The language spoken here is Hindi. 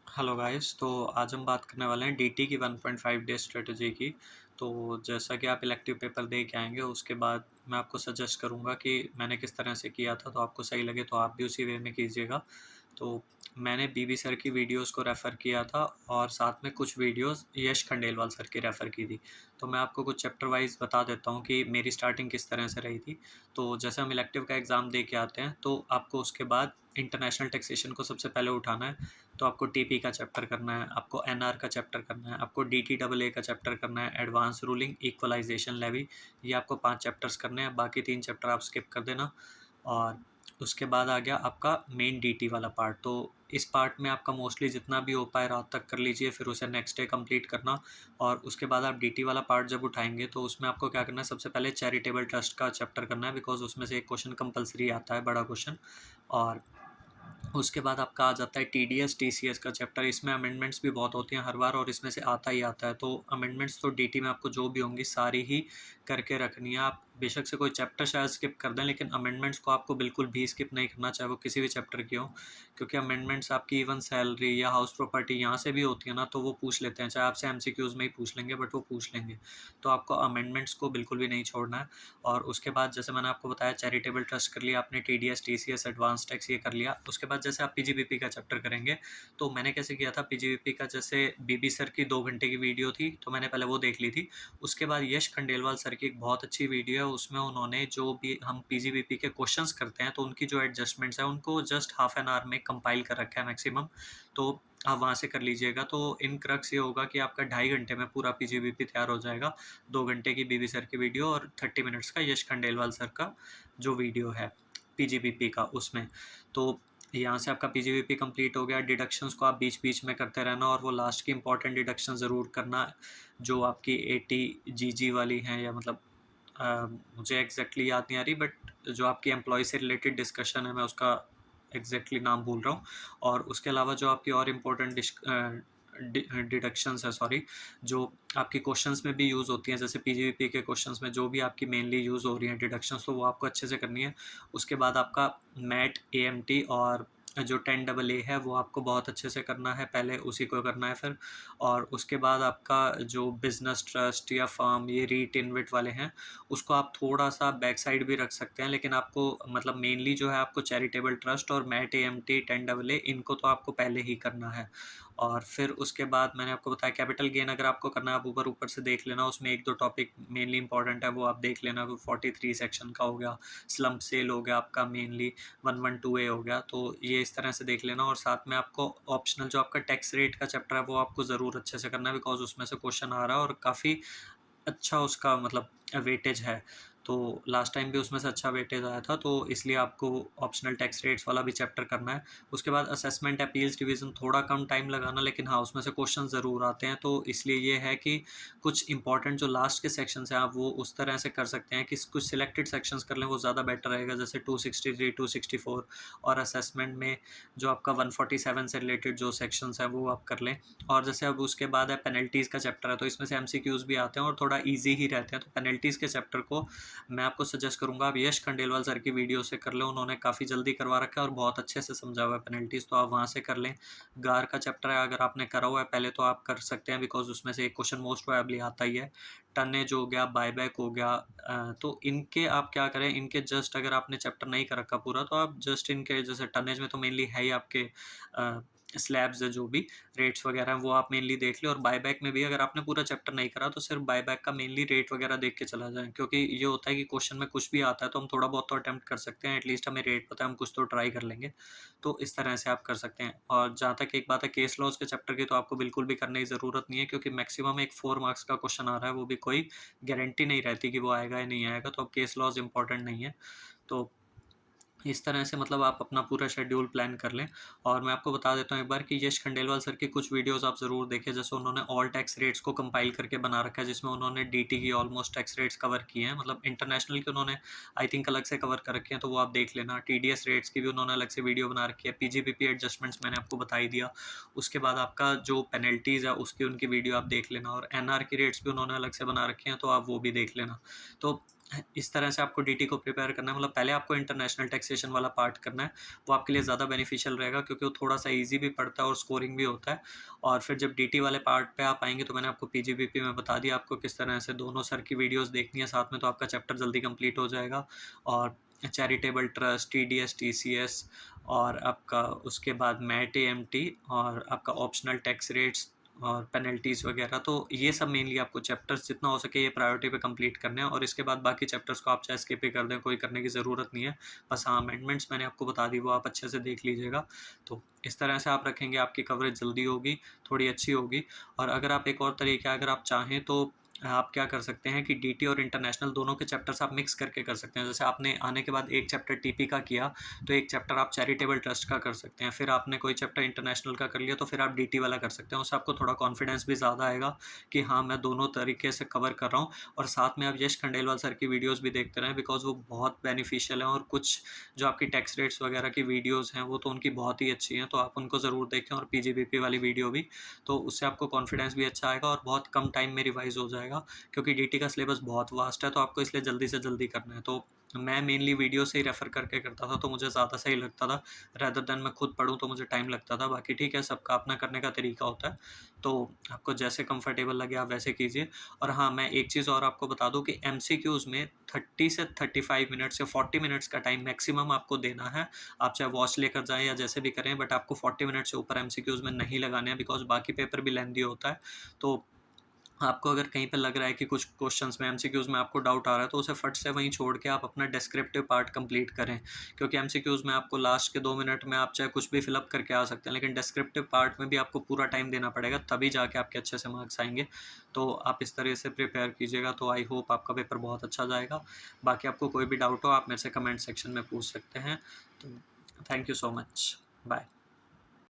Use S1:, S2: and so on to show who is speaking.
S1: Hello guys. तो आज हम बात करने वाले हैं डीटी की 1.5 डे स्ट्रेटजी की। तो जैसा कि आप इलेक्टिव पेपर दे के आएंगे उसके बाद मैं आपको सजेस्ट करूंगा कि मैंने किस तरह से किया था, तो आपको सही लगे तो आप भी उसी वे में कीजिएगा। तो मैंने बीबी सर की वीडियोस को रेफ़र किया था और साथ में कुछ वीडियोस यश खंडेलवाल सर की रेफ़र की थी। तो मैं आपको कुछ चैप्टर वाइज बता देता हूँ कि मेरी स्टार्टिंग किस तरह से रही थी। तो जैसे हम इलेक्टिव का एग्ज़ाम दे के आते हैं तो आपको उसके बाद इंटरनेशनल टैक्सेशन को सबसे पहले उठाना है। तो आपको टीपी का चैप्टर करना है, आपको एनआर का चैप्टर करना है, आपको डीटीएए का चैप्टर करना है, एडवांस रूलिंग, इक्वलाइजेशन लेवी। ये आपको 5 चैप्टर्स करने हैं, बाकी 3 चैप्टर आप स्किप कर देना। और उसके बाद आ गया आपका मेन डीटी वाला पार्ट। तो इस पार्ट में आपका मोस्टली जितना भी हो पाए रात तक कर लीजिए, फिर उसे नेक्स्ट डे कंप्लीट करना। और उसके बाद आप डीटी वाला पार्ट जब उठाएंगे तो उसमें आपको क्या करना है, सबसे पहले चैरिटेबल ट्रस्ट का चैप्टर करना है, बिकॉज उसमें से एक क्वेश्चन कंपलसरी आता है, बड़ा क्वेश्चन। और उसके बाद आपका आ जाता है टीडीएस टीसीएस का चैप्टर। इसमें अमेंडमेंट्स भी बहुत होती हैं हर बार और इसमें से आता ही आता है। तो अमेंडमेंट्स तो डीटी में आपको जो भी होंगी सारी ही करके रखनी है। आप बेशक से कोई चैप्टर शायद स्किप कर दें, लेकिन अमेंडमेंट्स को आपको बिल्कुल भी स्किप नहीं करना, चाहे वो किसी भी चैप्टर की हो। क्योंकि अमेंडमेंट्स आपकी इवन सैलरी या हाउस प्रॉपर्टी यहाँ से भी होती है ना, तो वो पूछ लेते हैं, चाहे आपसे एमसीक्यूज में ही पूछ लेंगे, बट वो पूछ लेंगे। तो आपको अमेंडमेंट्स को बिल्कुल भी नहीं छोड़ना है। और उसके बाद जैसे मैंने आपको बताया, चैरिटेबल ट्रस्ट कर लिया आपने, टीडीएस टीसीएस एडवांस टैक्स ये कर लिया। उसके बाद जैसे आप पीजीबीपी का चैप्टर करेंगे, तो मैंने कैसे किया था पीजीबीपी का, जैसे बीबी सर की 2 घंटे की वीडियो थी तो मैंने पहले वो देख ली थी। उसके बाद यश खंडेलवाल सर की एक बहुत अच्छी वीडियो है, उसमें उन्होंने जो भी हम पीजीबीपी के क्वेश्चंस करते हैं तो उनकी जो एडजस्टमेंट्स है उनको जस्ट हाफ एन आवर में कंपाइल कर रखा है मैक्सिमम। तो आप वहाँ से कर लीजिएगा। तो इन क्रक्स ये होगा कि आपका 2.5 घंटे में पूरा पीजीबीपी तैयार हो जाएगा। 2 घंटे की बीबी सर की वीडियो और 30 मिनट्स का यश खंडेलवाल सर का जो वीडियो है पीजीबीपी का उसमें। तो यहाँ से आपका पीजीबीपी कंप्लीट हो गया। डिडक्शंस को आप बीच बीच में करते रहना और वो लास्ट की इंपॉर्टेंट डिडक्शन ज़रूर करना, जो आपकी 80 जीजी वाली हैं, या मतलब मुझे एग्जैक्टली याद नहीं आ रही, बट जो आपकी एम्प्लॉय से रिलेटेड डिस्कशन है मैं उसका एग्जैक्टली नाम भूल रहा हूँ। और उसके अलावा जो आपकी और इम्पोर्टेंट डिडक्शंस है, सॉरी, जो आपकी क्वेश्चंस में भी यूज़ होती हैं, जैसे पीजीबीपी के क्वेश्चंस में जो भी आपकी मेनली यूज़ हो रही हैं डिडक्शंस, तो वो आपको अच्छे से करनी है। उसके बाद आपका मैट एएमटी और जो 10AA है वो आपको बहुत अच्छे से करना है, पहले उसी को करना है फिर। और उसके बाद आपका जो बिजनेस ट्रस्ट या फर्म, ये रीट इनविट वाले हैं, उसको आप थोड़ा सा बैक साइड भी रख सकते हैं, लेकिन आपको मतलब मेनली जो है आपको चैरिटेबल ट्रस्ट और मैट एएमटी 10AA इनको तो आपको पहले ही करना है। और फिर उसके बाद मैंने आपको बताया कैपिटल गेन अगर आपको करना है, आप ऊपर ऊपर से देख लेना, उसमें 1-2 टॉपिक मेनली इंपॉर्टेंट है वो आप देख लेना। वो 43 सेक्शन का हो गया, स्लम्प सेल हो गया आपका, मेनली 112A हो गया। तो ये इस तरह से देख लेना। और साथ में आपको ऑप्शनल जो आपका टैक्स रेट का चैप्टर है वो आपको ज़रूर अच्छे से करना है, बिकॉज उसमें से क्वेश्चन आ रहा है और काफ़ी अच्छा उसका मतलब वेटेज है। तो लास्ट टाइम भी उसमें से अच्छा वेटेज आया था, तो इसलिए आपको ऑप्शनल टैक्स रेट्स वाला भी चैप्टर करना है। उसके बाद असेसमेंट अपील्स डिवीज़न, थोड़ा कम टाइम लगाना, लेकिन हाँ उसमें से क्वेश्चन ज़रूर आते हैं। तो इसलिए ये है कि कुछ इंपॉर्टेंट जो लास्ट के सेक्शंस हैं आप वो उस तरह से कर सकते हैं कि कुछ सिलेक्टेड सेक्शंस कर लें, वो ज़्यादा बेटर रहेगा, जैसे 263, 264। और असेसमेंट में जो आपका 147 से रिलेटेड जो सेक्शंस हैं वो आप कर लें। और जैसे अब उसके बाद है पेनल्टीज़ का चैप्टर है, तो इसमें से एमसीक्यूज़ भी आते हैं और थोड़ा ईजी ही रहते हैं। तो पेनल्टीज़ के चैप्टर को मैं आपको सजेस्ट करूंगा आप यश खंडेलवाल सर की वीडियो से कर लें, उन्होंने काफ़ी जल्दी करवा रखा है और बहुत अच्छे से समझा हुआ है पेनल्टीज़, तो आप वहाँ से कर लें। गार का चैप्टर है, अगर आपने करा हुआ है पहले तो आप कर सकते हैं, बिकॉज उसमें से एक क्वेश्चन मोस्ट प्रोबेबली आता ही है। टनेज हो गया, बायबैक हो गया, तो इनके आप क्या करें, इनके जस्ट अगर आपने चैप्टर नहीं कर रखा पूरा, तो आप जस्ट इनके जैसे टनेज में तो मेनली है ही आपके स्लैब्स है, जो भी रेट्स वगैरह हैं वो आप मेनली देख लें। और बायबैक में भी अगर आपने पूरा चैप्टर नहीं करा तो सिर्फ बायबैक का मेनली रेट वगैरह देख के चला जाए, क्योंकि ये होता है कि क्वेश्चन में कुछ भी आता है तो हम थोड़ा बहुत तो अटेम्प्ट कर सकते हैं, एटलीस्ट हमें रेट पता है, हम कुछ तो ट्राई कर लेंगे। तो इस तरह से आप कर सकते हैं। और जहाँ तक एक बात है केस लॉज के चैप्टर की, तो आपको बिल्कुल भी करने की ज़रूरत नहीं है, क्योंकि मैक्सिमम एक 4 मार्क्स का क्वेश्चन आ रहा है, वो भी कोई गारंटी नहीं रहती कि वो आएगा या नहीं आएगा, तो अब केस लॉज इंपॉर्टेंट नहीं है। तो इस तरह से मतलब आप अपना पूरा शेड्यूल प्लान कर लें। और मैं आपको बता देता हूँ एक बार कि यश खंडेलवाल सर की कुछ वीडियोस आप ज़रूर देखें, जैसे उन्होंने ऑल टैक्स रेट्स को कंपाइल करके बना रखा है, जिसमें उन्होंने डीटी की ऑलमोस्ट टैक्स रेट्स कवर किए हैं, मतलब इंटरनेशनल के उन्होंने आई थिंक अलग से कवर कर रखे हैं, तो वो आप देख लेना। टीडीएस रेट्स की भी उन्होंने अलग से वीडियो बना रखी है। पीजीबीपी एडजस्टमेंट्स मैंने आपको बता ही दिया। उसके बाद आपका जो पेनल्टीज़ है उसकी उनकी वीडियो आप देख लेना। और एनआर की रेट्स भी उन्होंने अलग से बना रखे हैं, तो आप वो भी देख लेना। तो इस तरह से आपको डीटी को प्रिपेयर करना है, मतलब पहले आपको इंटरनेशनल टैक्सेशन वाला पार्ट करना है, वो आपके लिए ज़्यादा बेनिफिशियल रहेगा क्योंकि वो थोड़ा-सा ईज़ी भी पड़ता है और स्कोरिंग भी होता है। और फिर जब डीटी वाले पार्ट पे आप आएँगे तो मैंने आपको पीजीबीपी में बता दिया आपको किस तरह से दोनों सर की वीडियोज़ देखनी है साथ में, तो आपका चैप्टर जल्दी कंप्लीट हो जाएगा। और चैरिटेबल ट्रस्ट, टीडीएस, टीसीएस और आपका उसके बाद मैट एएमटी और आपका ऑप्शनल टैक्स रेट्स और पेनल्टीज़ वगैरह, तो ये सब मेनली आपको चैप्टर्स जितना हो सके ये प्रायोरिटी पे कंप्लीट करने हैं। और इसके बाद बाकी चैप्टर्स को आप चाहे स्किप ही कर दें, कोई करने की ज़रूरत नहीं है। बस हाँ, अमेंडमेंट्स मैंने आपको बता दी, वो आप अच्छे से देख लीजिएगा। तो इस तरह से आप रखेंगे, आपकी कवरेज जल्दी होगी, थोड़ी अच्छी होगी। और अगर आप एक और तरीका अगर आप चाहें तो आप क्या कर सकते हैं कि डीटी और इंटरनेशनल दोनों के चैप्टर्स आप मिक्स करके कर सकते हैं। जैसे आपने आने के बाद एक चैप्टर टीपी का किया, तो एक चैप्टर आप चैरिटेबल ट्रस्ट का कर सकते हैं। फिर आपने कोई चैप्टर इंटरनेशनल का कर लिया तो फिर आप डीटी वाला कर सकते हैं। उससे आपको थोड़ा कॉन्फिडेंस भी ज़्यादा आएगा कि हाँ, मैं दोनों तरीके से कवर कर रहा हूँ। और साथ में आप यश खंडेलवाल सर की वीडियोज़ भी देखते रहें, बिकॉज़ वो बहुत बेनिफिशियल हैं। और कुछ जो आपकी टैक्स रेट्स वगैरह की वीडियोज़ हैं वो तो उनकी बहुत ही अच्छी हैं, तो आप उनको ज़रूर देखें, और पीजीबीपी वाली वीडियो भी। तो उससे आपको कॉन्फिडेंस भी अच्छा आएगा और बहुत कम टाइम में रिवाइज़ हो जाएगा, क्योंकि डीटी का सिलेबस बहुत वास्ट है, तो आपको इसलिए जल्दी से जल्दी करना है। तो मैं मेनली वीडियो से ही रेफ़र करके करता था, तो मुझे ज़्यादा सही लगता था, रेदर देन मैं खुद पढूँ तो मुझे टाइम लगता था। बाकी ठीक है, सबका अपना करने का तरीका होता है, तो आपको जैसे कंफर्टेबल लगे आप वैसे कीजिए। और हाँ, मैं एक चीज़ और आपको बता दूँ कि एमसीक्यूज़ में 30 से 35 मिनट्स या 40 मिनट्स का टाइम मैक्सिमम आपको देना है। आप चाहे वॉच लेकर जाएँ या जैसे भी करें, बट आपको 40 मिनट से ऊपर एमसीक्यूज़ में नहीं लगाने हैं, बिकॉज़ बाकी पेपर भी लेंथी होता है। तो आपको अगर कहीं पे लग रहा है कि कुछ क्वेश्चंस में एमसीक्यूज़ में आपको डाउट आ रहा है, तो उसे फट से वहीं छोड़ के आप अपना डिस्क्रिप्टिव पार्ट कंप्लीट करें। क्योंकि एमसीक्यूज़ में आपको लास्ट के 2 मिनट में आप चाहे कुछ भी फिल अप करके आ सकते हैं, लेकिन डिस्क्रिप्टिव पार्ट में भी आपको पूरा टाइम देना पड़ेगा, तभी जाके आपके अच्छे से मार्क्स आएँगे। तो आप इस तरह से प्रिपेयर कीजिएगा, तो आई होप आपका पेपर बहुत अच्छा जाएगा। बाकी आपको कोई भी डाउट हो आप मेरे से कमेंट सेक्शन में पूछ सकते हैं। तो thank you so much. Bye.